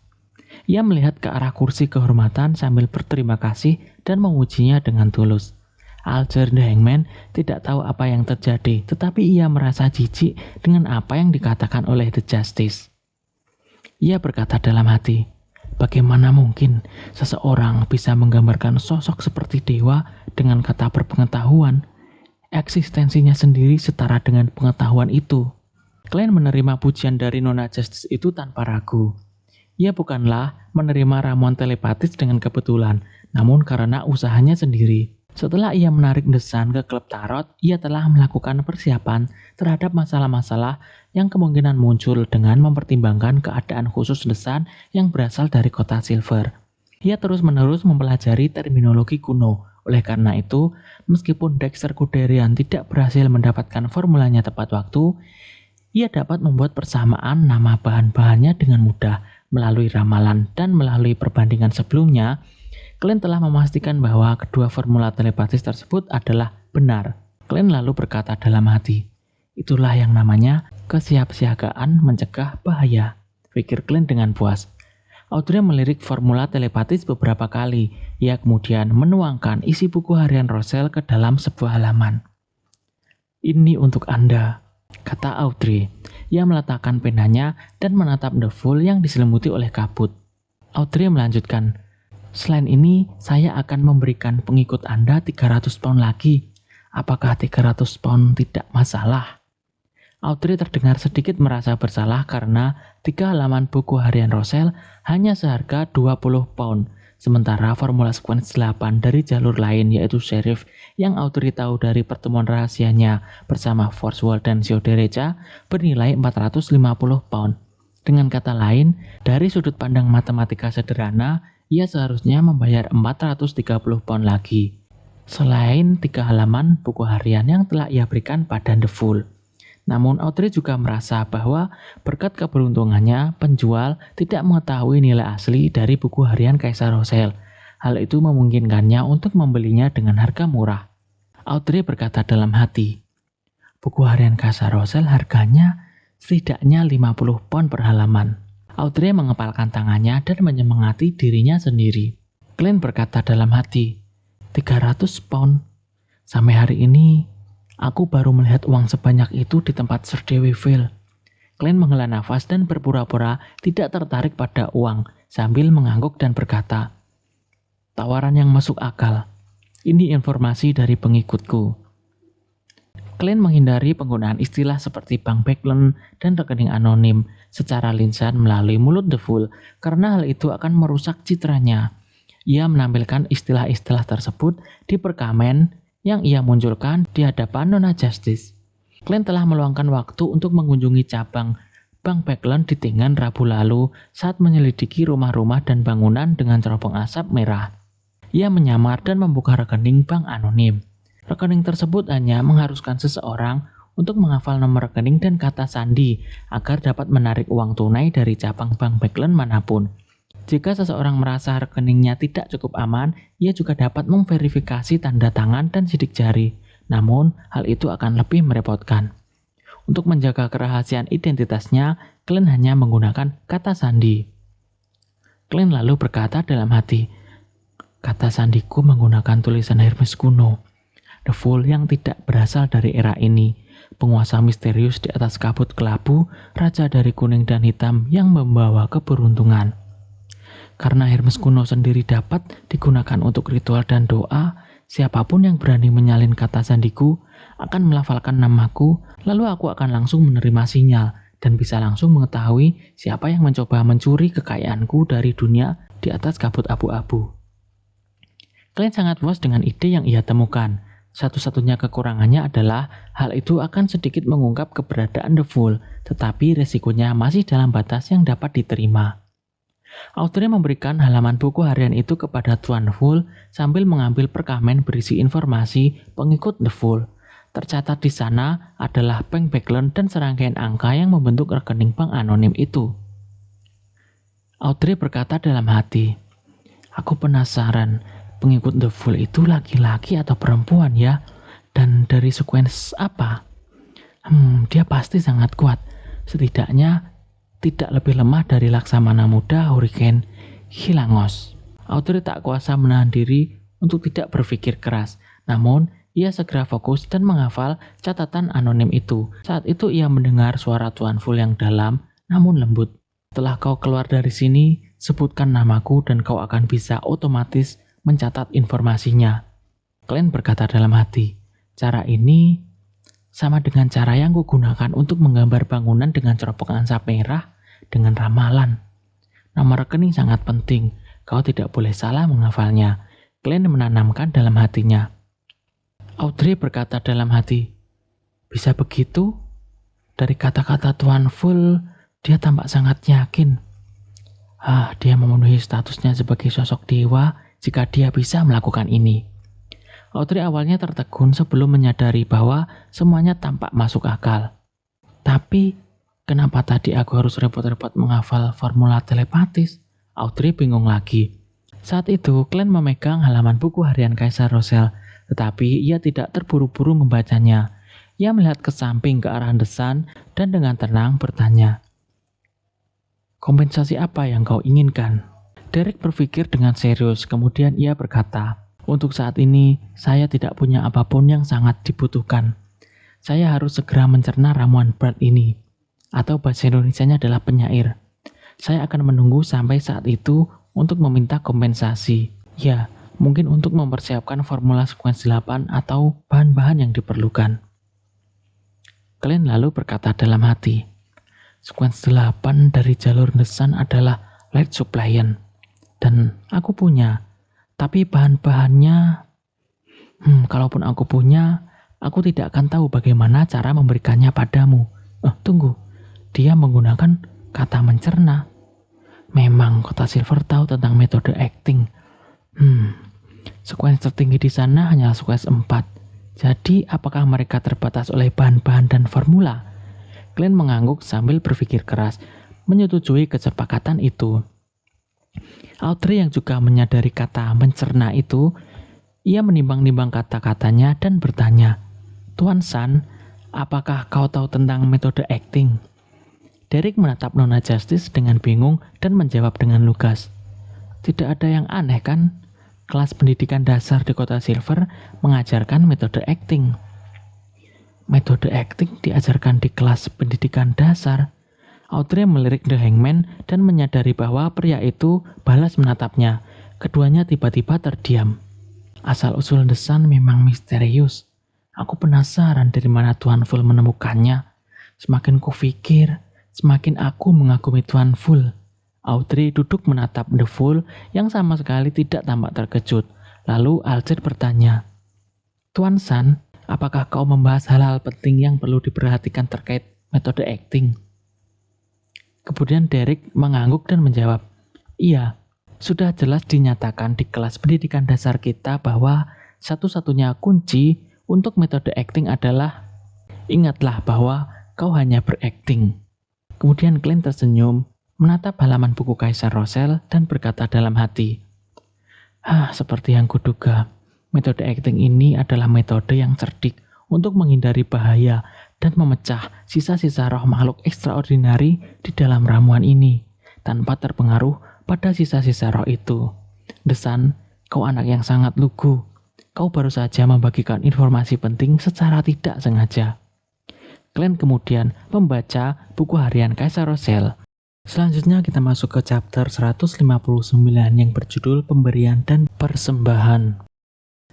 Ia melihat ke arah kursi kehormatan sambil berterima kasih dan memujinya dengan tulus. Alger the Hangman tidak tahu apa yang terjadi, tetapi ia merasa jijik dengan apa yang dikatakan oleh The Justice. Ia berkata dalam hati, bagaimana mungkin seseorang bisa menggambarkan sosok seperti dewa dengan kata berpengetahuan? Eksistensinya sendiri setara dengan pengetahuan itu. Glenn menerima pujian dari Nona Justice itu tanpa ragu. Ia bukanlah menerima ramuan telepatis dengan kebetulan, namun karena usahanya sendiri. Setelah ia menarik Desan ke klub tarot, ia telah melakukan persiapan terhadap masalah-masalah yang kemungkinan muncul dengan mempertimbangkan keadaan khusus Desan yang berasal dari kota Silver. Ia terus-menerus mempelajari terminologi kuno. Oleh karena itu, meskipun Dexter Guderian tidak berhasil mendapatkan formulanya tepat waktu, ia dapat membuat persamaan nama bahan-bahannya dengan mudah melalui ramalan dan melalui perbandingan sebelumnya. Glenn telah memastikan bahwa kedua formula telepatis tersebut adalah benar. Glenn lalu berkata dalam hati, itulah yang namanya kesiapsiagaan mencegah bahaya, pikir Glenn dengan puas. Audrey melirik formula telepatis beberapa kali. Ia kemudian menuangkan isi buku harian Roselle ke dalam sebuah halaman. Ini untuk Anda, kata Audrey. Ia meletakkan penanya dan menatap The Fool yang diselimuti oleh kabut. Audrey melanjutkan, selain ini, saya akan memberikan pengikut Anda 300 pound lagi. Apakah 300 pound tidak masalah? Audrey terdengar sedikit merasa bersalah karena 3 halaman buku harian Roselle hanya seharga 20 pound. Sementara formula sequence 8 dari jalur lain yaitu Sheriff yang Audrey tahu dari pertemuan rahasianya bersama Forswell dan Siodereca bernilai 450 pound. Dengan kata lain, dari sudut pandang matematika sederhana, ia seharusnya membayar 430 pound lagi. Selain 3 halaman buku harian yang telah ia berikan pada The Fool. Namun Audrey juga merasa bahwa berkat keberuntungannya, penjual tidak mengetahui nilai asli dari buku harian Kaisar Roselle. Hal itu memungkinkannya untuk membelinya dengan harga murah. Audrey berkata dalam hati, buku harian Kaisar Roselle harganya setidaknya 50 pound per halaman. Audrey mengepalkan tangannya dan menyemangati dirinya sendiri. Glenn berkata dalam hati, 300 pound. Sampai hari ini, aku baru melihat uang sebanyak itu di tempat Sir Deweyville. Glenn menghela nafas dan berpura-pura tidak tertarik pada uang sambil mengangguk dan berkata, tawaran yang masuk akal. Ini informasi dari pengikutku. Glenn menghindari penggunaan istilah seperti bank Backlund dan rekening anonim secara lisan melalui mulut The Fool karena hal itu akan merusak citranya. Ia menampilkan istilah-istilah tersebut di perkamen yang ia munculkan di hadapan Nona Justice. Glenn telah meluangkan waktu untuk mengunjungi cabang Bank Backlund di Tingan Rabu lalu saat menyelidiki rumah-rumah dan bangunan dengan cerobong asap merah. Ia menyamar dan membuka rekening bank anonim. Rekening tersebut hanya mengharuskan seseorang untuk menghafal nomor rekening dan kata sandi agar dapat menarik uang tunai dari cabang Bank Backlund manapun. Jika seseorang merasa rekeningnya tidak cukup aman, ia juga dapat memverifikasi tanda tangan dan sidik jari. Namun, hal itu akan lebih merepotkan. Untuk menjaga kerahasiaan identitasnya, Glenn hanya menggunakan kata sandi. Glenn lalu berkata dalam hati, kata sandiku menggunakan tulisan Hermes kuno. The Fool yang tidak berasal dari era ini. Penguasa misterius di atas kabut kelabu, raja dari kuning dan hitam yang membawa keberuntungan. Karena Hermes kuno sendiri dapat digunakan untuk ritual dan doa, siapapun yang berani menyalin kata sandiku akan melafalkan namaku, lalu aku akan langsung menerima sinyal dan bisa langsung mengetahui siapa yang mencoba mencuri kekayaanku dari dunia di atas kabut abu-abu. Glenn sangat puas dengan ide yang ia temukan. Satu-satunya kekurangannya adalah hal itu akan sedikit mengungkap keberadaan The Fool, tetapi resikonya masih dalam batas yang dapat diterima. Audrey memberikan halaman buku harian itu kepada Tuan Fool sambil mengambil perkamen berisi informasi pengikut The Fool. Tercatat di sana adalah bank background dan serangkaian angka yang membentuk rekening bank anonim itu. Audrey berkata dalam hati, "Aku penasaran, pengikut The Fool itu laki-laki atau perempuan ya? Dan dari sequence apa? Dia pasti sangat kuat. Setidaknya tidak lebih lemah dari Laksamana Muda Hurricane Hilangos." Audrey tak kuasa menahan diri untuk tidak berpikir keras. Namun, ia segera fokus dan menghafal catatan anonim itu. Saat itu ia mendengar suara Tuan Fool yang dalam namun lembut. "Setelah kau keluar dari sini, sebutkan namaku dan kau akan bisa otomatis mencatat informasinya." Glenn berkata dalam hati, "Cara ini sama dengan cara yang kugunakan untuk menggambar bangunan dengan cerobokan asap merah dengan ramalan. Nama rekening sangat penting, kau tidak boleh salah menghafalnya." Glenn menanamkan dalam hatinya. Audrey berkata dalam hati, "Bisa begitu?" Dari kata-kata Tuan Fool, dia tampak sangat yakin. Dia memenuhi statusnya sebagai sosok dewa jika dia bisa melakukan ini. Audrey awalnya tertegun sebelum menyadari bahwa semuanya tampak masuk akal. Tapi, kenapa tadi aku harus repot-repot menghafal formula telepatis? Audrey bingung lagi. Saat itu, Glenn memegang halaman buku harian Kaisar Rosel, tetapi ia tidak terburu-buru membacanya. Ia melihat ke samping ke arah desan dan dengan tenang bertanya, "Kompensasi apa yang kau inginkan?" Derek berpikir dengan serius, kemudian ia berkata, "Untuk saat ini, saya tidak punya apapun yang sangat dibutuhkan. Saya harus segera mencerna ramuan Bard ini, atau bahasa Indonesianya adalah penyair. Saya akan menunggu sampai saat itu untuk meminta kompensasi. Ya, mungkin untuk mempersiapkan formula sequence 8 atau bahan-bahan yang diperlukan." Glenn lalu berkata dalam hati, "Sequence 8 dari jalur desan adalah Light Suppliant, dan aku punya. Tapi bahan-bahannya, kalaupun aku punya, aku tidak akan tahu bagaimana cara memberikannya padamu." Tunggu, dia menggunakan kata mencerna. Memang Kota Silver tahu tentang metode acting. Sequence tertinggi di sana hanyalah sequence 4. Jadi, apakah mereka terbatas oleh bahan-bahan dan formula? Glenn mengangguk sambil berpikir keras, menyetujui kesepakatan itu. Audrey yang juga menyadari kata mencerna itu, ia menimbang-nimbang kata-katanya dan bertanya, "Tuan San, apakah kau tahu tentang metode acting?" Derek menatap Nona Justice dengan bingung dan menjawab dengan lugas, "Tidak ada yang aneh kan? Kelas pendidikan dasar di Kota Silver mengajarkan metode acting." Metode acting diajarkan di kelas pendidikan dasar. Audrey melirik The Hangman dan menyadari bahwa pria itu balas menatapnya. Keduanya tiba-tiba terdiam. Asal-usul desan memang misterius. Aku penasaran dari mana Tuan Fool menemukannya. Semakin kupikir, semakin aku mengagumi Tuan Fool. Audrey duduk menatap The Fool yang sama sekali tidak tampak terkejut. Lalu Alcide bertanya, "Tuan San, apakah kau membahas hal-hal penting yang perlu diperhatikan terkait metode acting?" Kemudian Derek mengangguk dan menjawab, "Iya, sudah jelas dinyatakan di kelas pendidikan dasar kita bahwa satu-satunya kunci untuk metode acting adalah ingatlah bahwa kau hanya berakting." Kemudian Glenn tersenyum, menatap halaman buku Kaisar Rosel dan berkata dalam hati, "Seperti yang kuduga, metode acting ini adalah metode yang cerdik untuk menghindari bahaya dan memecah sisa-sisa roh makhluk ekstraordinari di dalam ramuan ini, tanpa terpengaruh pada sisa-sisa roh itu. Desan, kau anak yang sangat lugu. Kau baru saja membagikan informasi penting secara tidak sengaja." Glenn kemudian membaca buku harian Kaisar Rosel. Selanjutnya kita masuk ke chapter 159 yang berjudul Pemberian dan Persembahan.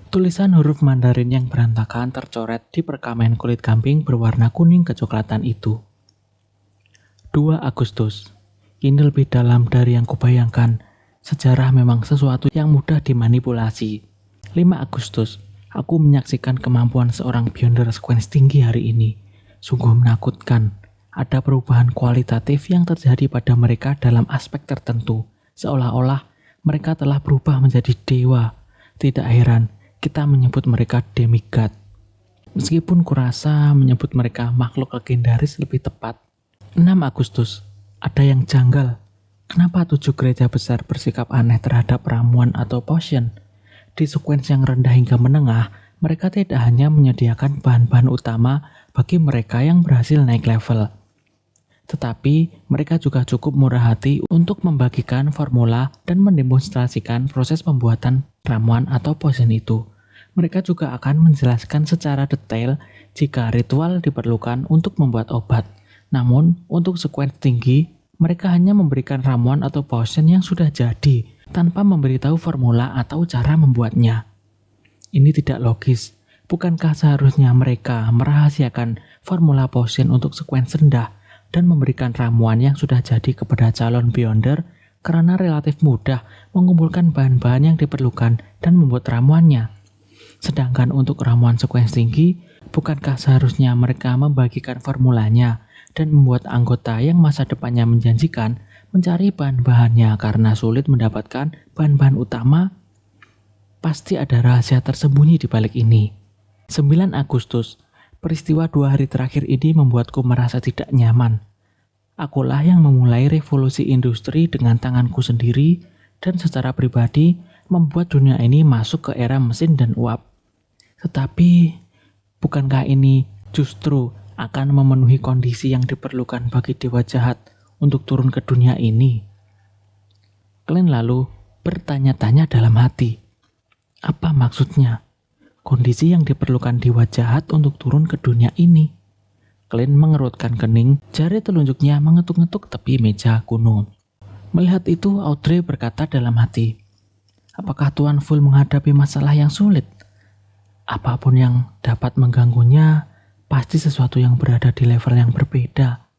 Tulisan huruf Mandarin yang berantakan tercoret di perkamen kulit kambing berwarna kuning kecoklatan itu. 2 Agustus. Ini lebih dalam dari yang kubayangkan. Sejarah memang sesuatu yang mudah dimanipulasi. 5 Agustus. Aku menyaksikan kemampuan seorang Beyonder Sequence tinggi hari ini. Sungguh menakutkan. Ada perubahan kualitatif yang terjadi pada mereka dalam aspek tertentu. Seolah-olah mereka telah berubah menjadi dewa. Tidak heran, kita menyebut mereka demigod. Meskipun kurasa menyebut mereka makhluk legendaris lebih tepat. 6 Agustus, ada yang janggal. Kenapa 7 gereja besar bersikap aneh terhadap ramuan atau potion? Di sequence yang rendah hingga menengah, mereka tidak hanya menyediakan bahan-bahan utama bagi mereka yang berhasil naik level, tetapi mereka juga cukup murah hati untuk membagikan formula dan mendemonstrasikan proses pembuatan ramuan atau potion itu. Mereka juga akan menjelaskan secara detail jika ritual diperlukan untuk membuat obat. Namun, untuk sequence tinggi, mereka hanya memberikan ramuan atau potion yang sudah jadi, tanpa memberitahu formula atau cara membuatnya. Ini tidak logis. Bukankah seharusnya mereka merahasiakan formula potion untuk sequence rendah dan memberikan ramuan yang sudah jadi kepada calon Beyonder karena relatif mudah mengumpulkan bahan-bahan yang diperlukan dan membuat ramuannya. Sedangkan untuk ramuan sequence tinggi, bukankah seharusnya mereka membagikan formulanya dan membuat anggota yang masa depannya menjanjikan mencari bahan-bahannya karena sulit mendapatkan bahan-bahan utama? Pasti ada rahasia tersembunyi di balik ini. 9 Agustus. Peristiwa 2 hari terakhir ini membuatku merasa tidak nyaman. Akulah yang memulai revolusi industri dengan tanganku sendiri dan secara pribadi membuat dunia ini masuk ke era mesin dan uap. Tetapi, bukankah ini justru akan memenuhi kondisi yang diperlukan bagi dewa jahat untuk turun ke dunia ini? Glenn lalu bertanya-tanya dalam hati. Apa maksudnya? Kondisi yang diperlukan dewa jahat untuk turun ke dunia ini. Glenn mengerutkan kening, jari telunjuknya mengetuk-ngetuk tepi meja kuno. Melihat itu, Audrey berkata dalam hati, apakah Tuan Fool menghadapi masalah yang sulit? Apapun yang dapat mengganggunya, pasti sesuatu yang berada di level yang berbeda.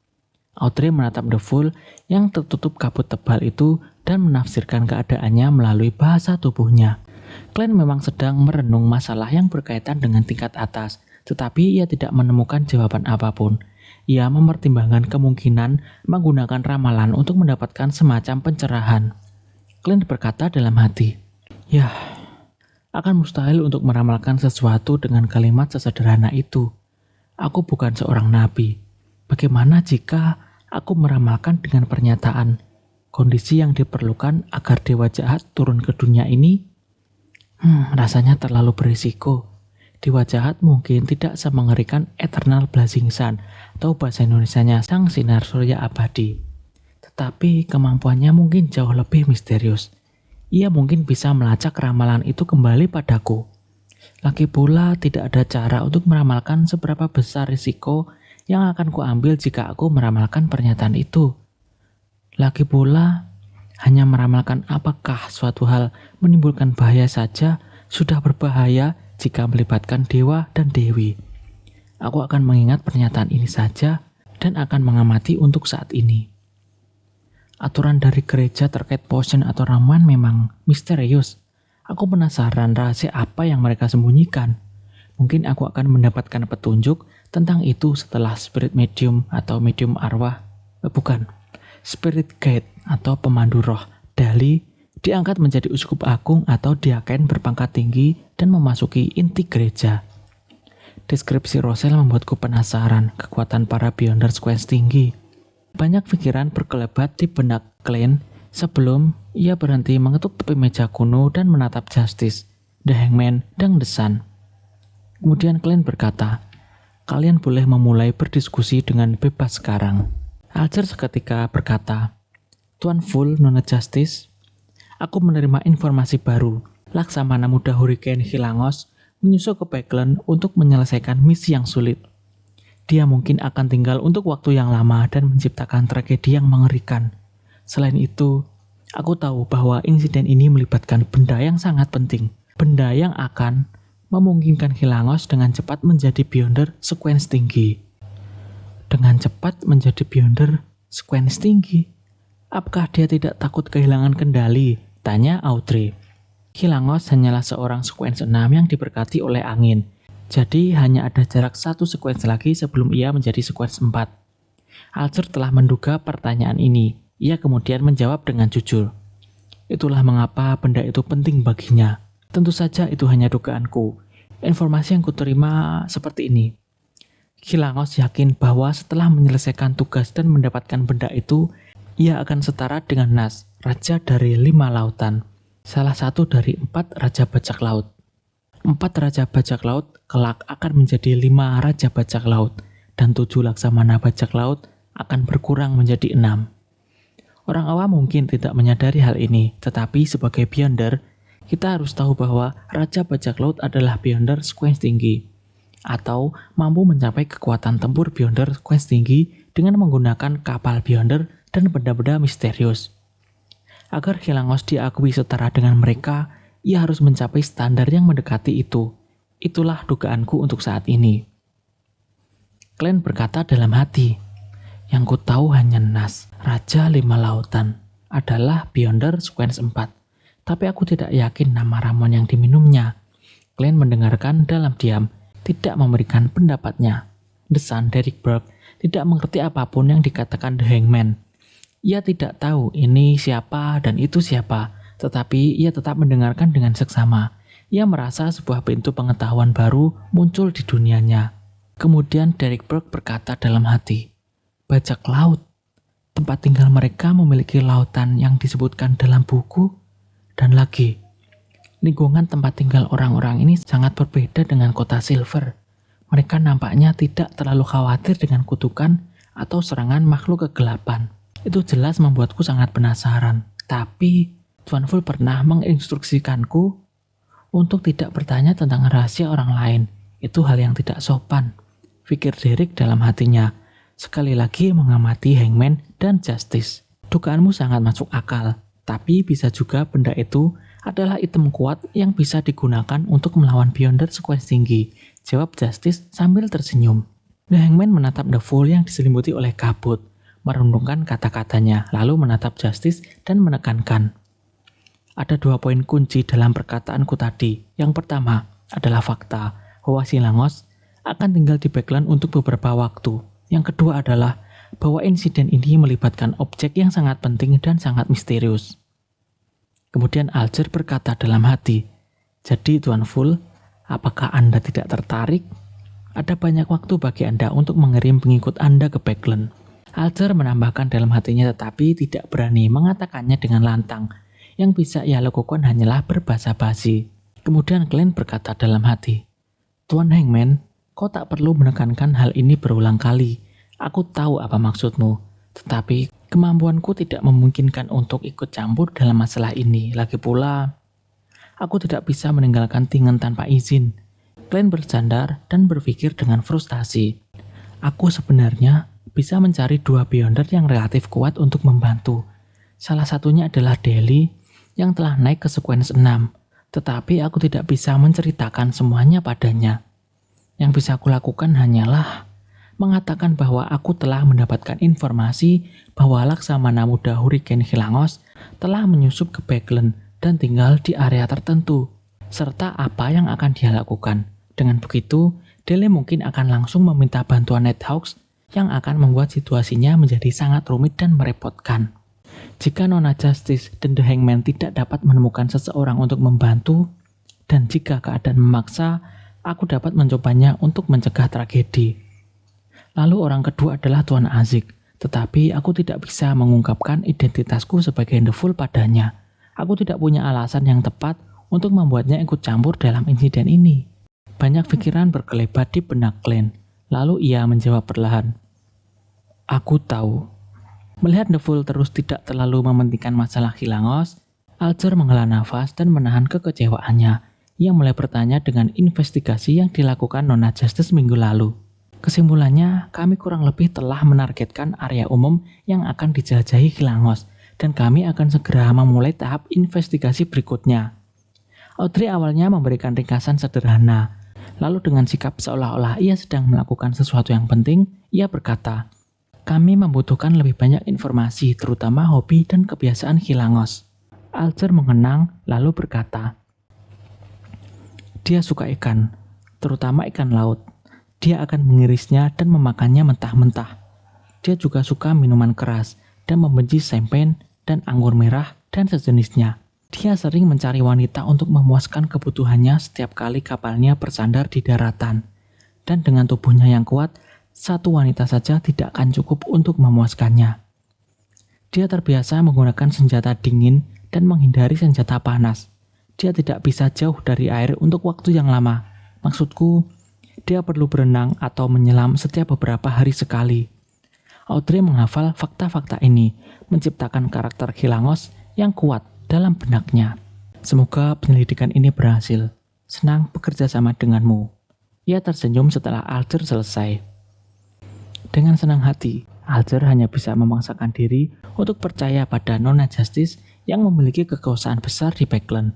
Audrey menatap The Fool yang tertutup kabut tebal itu dan menafsirkan keadaannya melalui bahasa tubuhnya. Glenn memang sedang merenung masalah yang berkaitan dengan tingkat atas, tetapi ia tidak menemukan jawaban apapun. Ia mempertimbangkan kemungkinan menggunakan ramalan untuk mendapatkan semacam pencerahan. Glenn berkata dalam hati, "Yah, akan mustahil untuk meramalkan sesuatu dengan kalimat sesederhana itu. Aku bukan seorang nabi. Bagaimana jika aku meramalkan dengan pernyataan, kondisi yang diperlukan agar dewa jahat turun ke dunia ini? Rasanya terlalu berisiko. Dewa jahat mungkin tidak semengerikan Eternal Blazing Sun atau bahasa Indonesianya Sang Sinar Surya Abadi. Tetapi kemampuannya mungkin jauh lebih misterius. Ia mungkin bisa melacak ramalan itu kembali padaku. Lagi pula tidak ada cara untuk meramalkan seberapa besar risiko yang akan kuambil jika aku meramalkan pernyataan itu. Lagi pula, hanya meramalkan apakah suatu hal menimbulkan bahaya saja sudah berbahaya jika melibatkan dewa dan dewi. Aku akan mengingat pernyataan ini saja dan akan mengamati untuk saat ini. Aturan dari gereja terkait potion atau ramuan memang misterius. Aku penasaran rahasia apa yang mereka sembunyikan. Mungkin aku akan mendapatkan petunjuk tentang itu setelah spirit medium atau medium arwah. Spirit guide atau pemandu roh Dali diangkat menjadi uskup agung atau diaken berpangkat tinggi dan memasuki inti gereja. Deskripsi Rosel membuatku penasaran kekuatan para Beyonder Sequence tinggi. Banyak pikiran berkelebat di benak Glenn sebelum ia berhenti mengetuk tepi meja kuno dan menatap Justice, The Hangman, dan The Sun. Kemudian Glenn berkata, kalian boleh memulai berdiskusi dengan bebas sekarang. Alger seketika berkata, Tuan Fool, Nona Justice, aku menerima informasi baru. Laksamana muda Hurricane Hilangos menyusul ke Peglen untuk menyelesaikan misi yang sulit. Dia mungkin akan tinggal untuk waktu yang lama dan menciptakan tragedi yang mengerikan. Selain itu, aku tahu bahwa insiden ini melibatkan benda yang sangat penting. Benda yang akan memungkinkan Hilangos dengan cepat menjadi Beyonder sequence tinggi. Dengan cepat menjadi Beyonder sequence tinggi? Apakah dia tidak takut kehilangan kendali? Tanya Audrey. Hilangos hanyalah seorang sequence 6 yang diberkati oleh angin. Jadi hanya ada jarak satu sequence lagi sebelum ia menjadi sequence 4. Alger telah menduga pertanyaan ini. Ia kemudian menjawab dengan jujur. Itulah mengapa benda itu penting baginya. Tentu saja itu hanya dugaanku. Informasi yang kuterima seperti ini. Hilangos yakin bahwa setelah menyelesaikan tugas dan mendapatkan benda itu, ia akan setara dengan Nas, raja dari 5 lautan. Salah satu dari 4 raja bajak laut. 4 raja bajak laut kelak akan menjadi 5 raja bajak laut, dan 7 laksamana bajak laut akan berkurang menjadi 6. Orang awam mungkin tidak menyadari hal ini, tetapi sebagai Beyonder, kita harus tahu bahwa raja bajak laut adalah Beyonder sequence tinggi, atau mampu mencapai kekuatan tempur Beyonder sequence tinggi dengan menggunakan kapal Beyonder dan benda-benda misterius. Agar Hilangos diakui setara dengan mereka, ia harus mencapai standar yang mendekati itu. Itulah dugaanku untuk saat ini. Glenn berkata dalam hati, yang ku tahu hanya Nas, Raja 5 Lautan, adalah Beyonder sequence 4. Tapi aku tidak yakin nama ramuan yang diminumnya. Glenn mendengarkan dalam diam, tidak memberikan pendapatnya. The Sun, Derek Burke, tidak mengerti apapun yang dikatakan The Hangman. Ia tidak tahu ini siapa dan itu siapa, tetapi ia tetap mendengarkan dengan seksama. Ia merasa sebuah pintu pengetahuan baru muncul di dunianya. Kemudian Derek Burke berkata dalam hati, bajak laut, tempat tinggal mereka memiliki lautan yang disebutkan dalam buku, dan lagi, lingkungan tempat tinggal orang-orang ini sangat berbeda dengan kota Silver. Mereka nampaknya tidak terlalu khawatir dengan kutukan atau serangan makhluk kegelapan. Itu jelas membuatku sangat penasaran. Tapi Tuan Full pernah menginstruksikanku untuk tidak bertanya tentang rahasia orang lain. Itu hal yang tidak sopan, pikir Derek dalam hatinya. Sekali lagi mengamati Hangman dan Justice. Dugaanmu sangat masuk akal. Tapi bisa juga benda itu adalah item kuat yang bisa digunakan untuk melawan Beyonder sequence tinggi. Jawab Justice sambil tersenyum. The Hangman menatap The Fool yang diselimuti oleh kabut, merenungkan kata-katanya, lalu menatap Justice dan menekankan. Ada 2 poin kunci dalam perkataanku tadi. Yang pertama adalah fakta bahwa Hilangos akan tinggal di Backland untuk beberapa waktu. Yang kedua adalah bahwa insiden ini melibatkan objek yang sangat penting dan sangat misterius. Kemudian Alger berkata dalam hati, jadi Tuan Full, apakah Anda tidak tertarik? Ada banyak waktu bagi Anda untuk mengirim pengikut Anda ke Backland. Alger menambahkan dalam hatinya tetapi tidak berani mengatakannya dengan lantang. Yang bisa ia lakukan hanyalah berbahasa basi. Kemudian Glenn berkata dalam hati, Tuan Hangman, kau tak perlu menekankan hal ini berulang kali. Aku tahu apa maksudmu, tetapi kemampuanku tidak memungkinkan untuk ikut campur dalam masalah ini. Lagi pula, aku tidak bisa meninggalkan Tingen tanpa izin. Glenn bersandar dan berpikir dengan frustasi. Aku sebenarnya bisa mencari 2 Beyonder yang relatif kuat untuk membantu. Salah satunya adalah Deli yang telah naik ke sequence 6, tetapi aku tidak bisa menceritakan semuanya padanya. Yang bisa aku lakukan hanyalah mengatakan bahwa aku telah mendapatkan informasi bahwa Laksamana Muda Hurricane Hilangos telah menyusup ke Backland dan tinggal di area tertentu, serta apa yang akan dia lakukan. Dengan begitu, Dele mungkin akan langsung meminta bantuan Nighthawks yang akan membuat situasinya menjadi sangat rumit dan merepotkan. Jika Nona Justice dan The Hangman tidak dapat menemukan seseorang untuk membantu, dan jika keadaan memaksa, aku dapat mencobanya untuk mencegah tragedi. Lalu orang kedua adalah Tuan Azik, tetapi aku tidak bisa mengungkapkan identitasku sebagai The Fool padanya. Aku tidak punya alasan yang tepat untuk membuatnya ikut campur dalam insiden ini. Banyak pikiran berkelebat di benak Glenn, lalu ia menjawab perlahan. Aku tahu. Melihat The Fool terus tidak terlalu mementingkan masalah Hilangos, Alger menghela nafas dan menahan kekecewaannya. Ia mulai bertanya dengan investigasi yang dilakukan Nona Justice minggu lalu. Kesimpulannya, kami kurang lebih telah menargetkan area umum yang akan dijelajahi Hilangos, dan kami akan segera memulai tahap investigasi berikutnya. Audrey awalnya memberikan ringkasan sederhana, lalu dengan sikap seolah-olah ia sedang melakukan sesuatu yang penting, ia berkata, "Kami membutuhkan lebih banyak informasi, terutama hobi dan kebiasaan Hilangos." Alger mengenang, lalu berkata, "Dia suka ikan, terutama ikan laut. Dia akan mengirisnya dan memakannya mentah-mentah. Dia juga suka minuman keras dan membenci champagne dan anggur merah dan sejenisnya. Dia sering mencari wanita untuk memuaskan kebutuhannya setiap kali kapalnya bersandar di daratan. Dan dengan tubuhnya yang kuat, satu wanita saja tidak akan cukup untuk memuaskannya. Dia terbiasa menggunakan senjata dingin dan menghindari senjata panas. Dia tidak bisa jauh dari air untuk waktu yang lama. Maksudku, dia perlu berenang atau menyelam setiap beberapa hari sekali." Audrey menghafal fakta-fakta ini, menciptakan karakter Hilangos yang kuat dalam benaknya. "Semoga penyelidikan ini berhasil. Senang bekerja sama denganmu." Ia tersenyum setelah Alger selesai. Dengan senang hati, Alger hanya bisa memaksakan diri untuk percaya pada Nona Justice yang memiliki kekuasaan besar di Backland.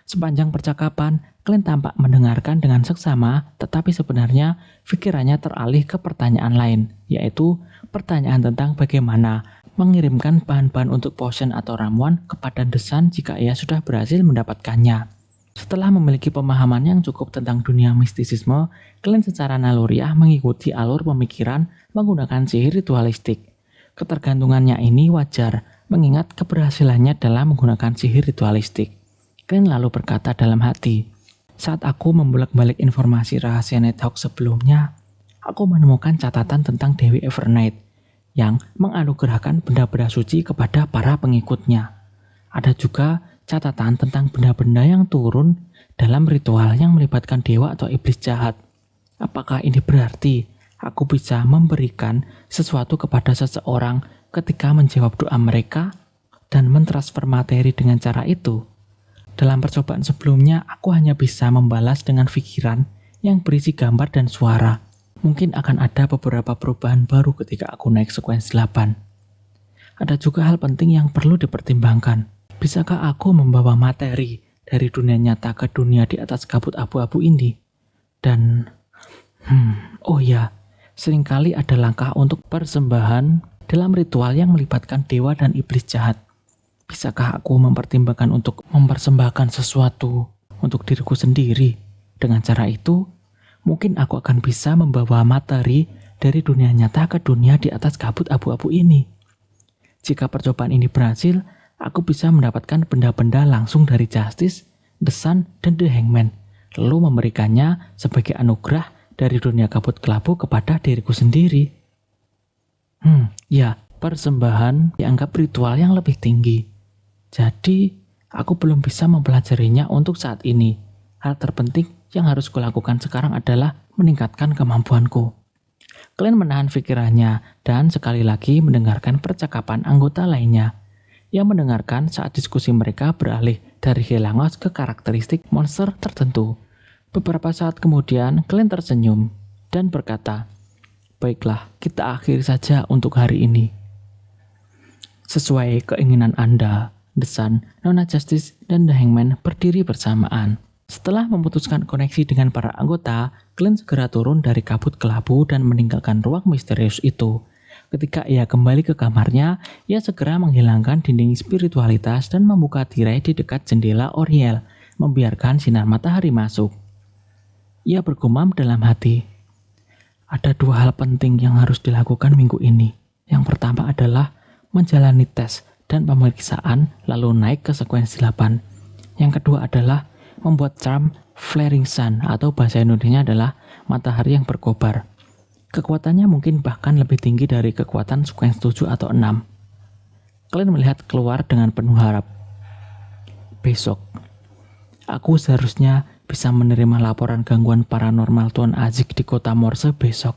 Sepanjang percakapan, Clint tampak mendengarkan dengan seksama, tetapi sebenarnya pikirannya teralih ke pertanyaan lain, yaitu pertanyaan tentang bagaimana mengirimkan bahan-bahan untuk potion atau ramuan kepada The Sun jika ia sudah berhasil mendapatkannya. Setelah memiliki pemahaman yang cukup tentang dunia mistisisme, Clint secara naluriah mengikuti alur pemikiran menggunakan sihir ritualistik. Ketergantungannya ini wajar, mengingat keberhasilannya dalam menggunakan sihir ritualistik. Clint lalu berkata dalam hati, "Saat aku membolak-balik informasi rahasia Nighthawk sebelumnya, aku menemukan catatan tentang Dewi Evernight yang menganugerahkan benda-benda suci kepada para pengikutnya. Ada juga catatan tentang benda-benda yang turun dalam ritual yang melibatkan dewa atau iblis jahat. Apakah ini berarti aku bisa memberikan sesuatu kepada seseorang ketika menjawab doa mereka dan mentransfer materi dengan cara itu? Dalam percobaan sebelumnya, aku hanya bisa membalas dengan pikiran yang berisi gambar dan suara. Mungkin akan ada beberapa perubahan baru ketika aku naik sekuens 8. Ada juga hal penting yang perlu dipertimbangkan. Bisakah aku membawa materi dari dunia nyata ke dunia di atas kabut abu-abu ini? Dan, oh ya, seringkali ada langkah untuk persembahan dalam ritual yang melibatkan dewa dan iblis jahat. Bisakah aku mempertimbangkan untuk mempersembahkan sesuatu untuk diriku sendiri? Dengan cara itu, mungkin aku akan bisa membawa materi dari dunia nyata ke dunia di atas kabut abu-abu ini. Jika percobaan ini berhasil, aku bisa mendapatkan benda-benda langsung dari Justice, The Sun, dan The Hangman, lalu memberikannya sebagai anugerah dari dunia kabut kelabu kepada diriku sendiri. Ya, persembahan dianggap ritual yang lebih tinggi. Jadi, aku belum bisa mempelajarinya untuk saat ini. Hal terpenting yang harus kulakukan sekarang adalah meningkatkan kemampuanku." Clint menahan pikirannya dan sekali lagi mendengarkan percakapan anggota lainnya. Ia mendengarkan saat diskusi mereka beralih dari Hilangos ke karakteristik monster tertentu. Beberapa saat kemudian, Clint tersenyum dan berkata, "Baiklah, kita akhiri saja untuk hari ini. Sesuai keinginan Anda, The Sun, Nona Justice, dan The Hangman berdiri bersamaan." Setelah memutuskan koneksi dengan para anggota, Clint segera turun dari kabut kelabu dan meninggalkan ruang misterius itu. Ketika ia kembali ke kamarnya, ia segera menghilangkan dinding spiritualitas dan membuka tirai di dekat jendela Oriel, membiarkan sinar matahari masuk. Ia bergumam dalam hati, "Ada dua hal penting yang harus dilakukan minggu ini. Yang pertama adalah menjalani tes dan pemeriksaan lalu naik ke sekuens 8. Yang kedua adalah membuat charm Flaring Sun atau bahasa Indonesia adalah matahari yang berkobar. Kekuatannya mungkin bahkan lebih tinggi dari kekuatan sekuens 7 atau 6. Clint melihat keluar dengan penuh harap. "Besok, aku seharusnya bisa menerima laporan gangguan paranormal Tuan Azik di kota Morse besok."